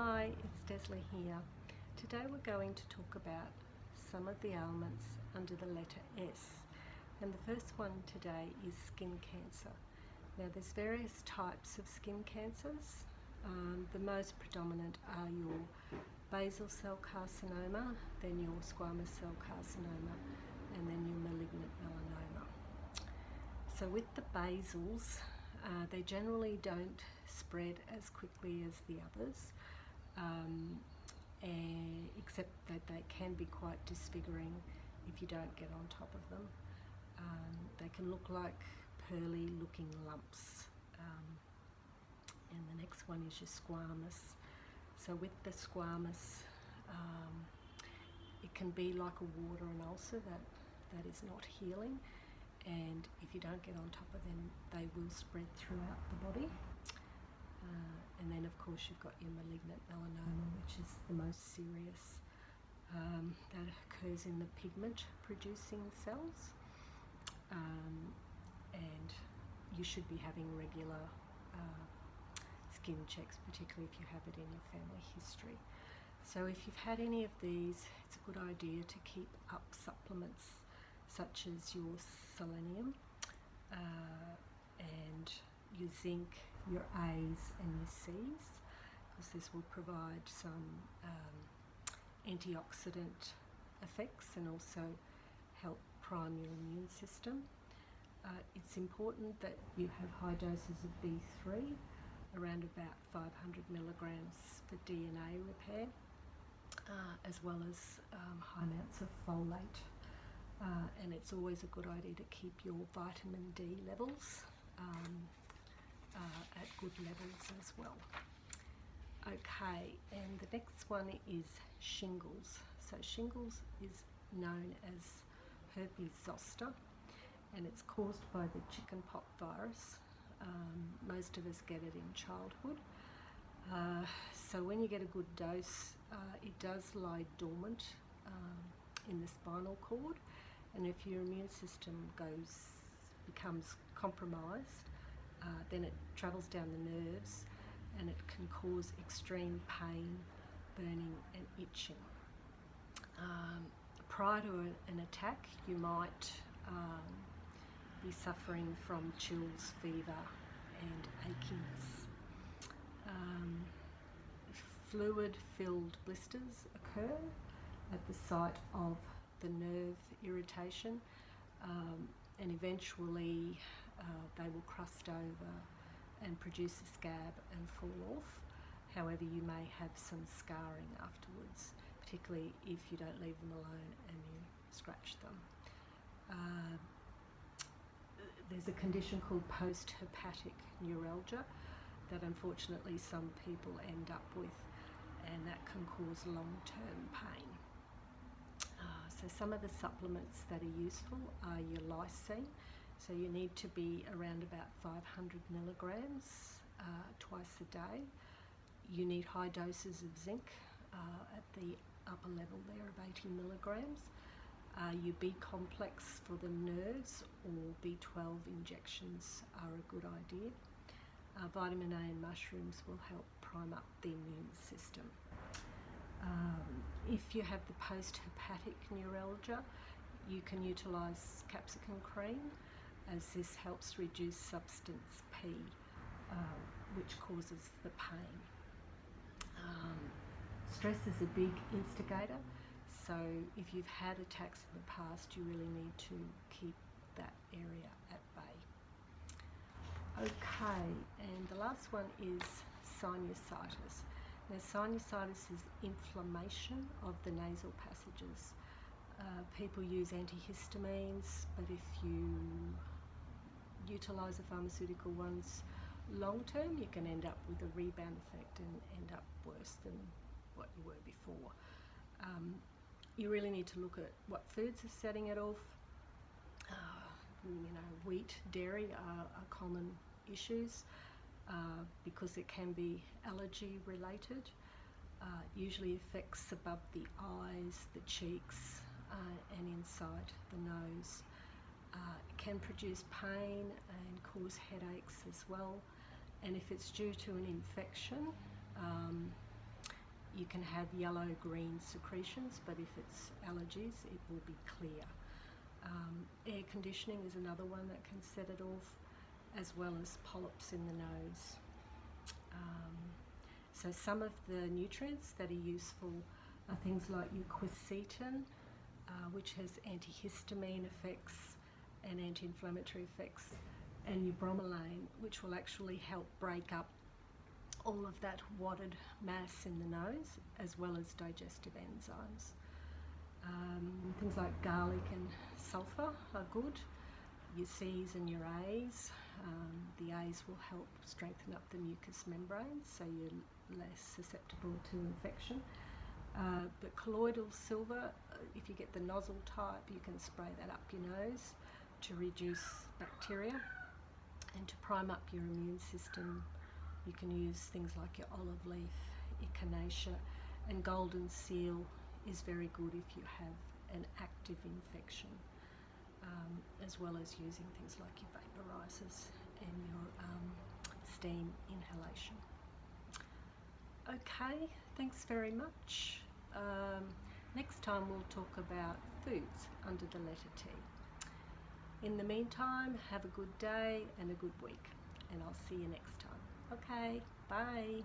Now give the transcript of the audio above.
Hi, it's Desley here. Today we're going to talk about some of the ailments under the letter S. And the first one today is skin cancer. Now there's various types of skin cancers. The most predominant are your basal cell carcinoma, then your squamous cell carcinoma, and then your malignant melanoma. So with the basals, they generally don't spread as quickly as the others, except that they can be quite disfiguring if you don't get on top of them. They can look like pearly looking lumps. And the next one is your squamous. So with the squamous, it can be like a water and ulcer that is not healing, and if you don't get on top of them, they will spread throughout the body. And then of course you've got your malignant melanoma, which is the most serious. That occurs in the pigment producing cells, and you should be having regular skin checks, particularly if you have it in your family history. So if you've had any of these, it's a good idea to keep up supplements such as your selenium and your zinc, your A's and your C's, because this will provide some antioxidant effects and also help prime your immune system. It's important that you have high doses of B3, around about 500 milligrams for DNA repair, as well as high amounts of folate. And it's always a good idea to keep your vitamin D levels at good levels as well. Okay, and the next one is shingles. So shingles is known as herpes zoster, and it's caused by the chickenpox virus. Most of us get it in childhood. So when you get a good dose, it does lie dormant in the spinal cord, and if your immune system becomes compromised, then it travels down the nerves and it can cause extreme pain, burning and itching. Prior to an attack, you might be suffering from chills, fever and achiness. Fluid-filled blisters occur at the site of the nerve irritation, and eventually they will crust over and produce a scab and fall off. However, you may have some scarring afterwards, particularly if you don't leave them alone and you scratch them. There's a condition called post-herpetic neuralgia that unfortunately some people end up with, and that can cause long-term pain. So some of the supplements that are useful are your lysine. So you need to be around about 500 milligrams twice a day. You need high doses of zinc at the upper level there of 80 milligrams. Your B complex for the nerves or B12 injections are a good idea. Vitamin A and mushrooms will help prime up the immune system. If you have the post-herpetic neuralgia, you can utilise capsicum cream, as this helps reduce substance P, which causes the pain. Stress is a big instigator, so if you've had attacks in the past, you really need to keep that area at bay. Okay, and the last one is sinusitis. Now, sinusitis is inflammation of the nasal passages. People use antihistamines, but if you utilise the pharmaceutical ones long term, you can end up with a rebound effect and end up worse than what you were before. You really need to look at what foods are setting it off. Wheat, dairy are common issues because it can be allergy related. Usually affects above the eyes, the cheeks and inside the nose. It can produce pain and cause headaches as well, and if it's due to an infection, you can have yellow-green secretions, but if it's allergies, it will be clear. Air conditioning is another one that can set it off, as well as polyps in the nose. So some of the nutrients that are useful are things like your quercetin, which has antihistamine effects and anti-inflammatory effects, and your bromelain, which will actually help break up all of that wadded mass in the nose, as well as digestive enzymes. Things like garlic and sulphur are good. Your C's and your A's. The A's will help strengthen up the mucous membrane, so you're less susceptible to infection. But colloidal silver, if you get the nozzle type, you can spray that up your nose to reduce bacteria and to prime up your immune system. You can use things like your olive leaf, echinacea, and golden seal is very good if you have an active infection, as well as using things like your vaporizers and your steam inhalation. Okay, thanks very much. Next time we'll talk about foods under the letter T. In the meantime, have a good day and a good week, and I'll see you next time. Okay, bye.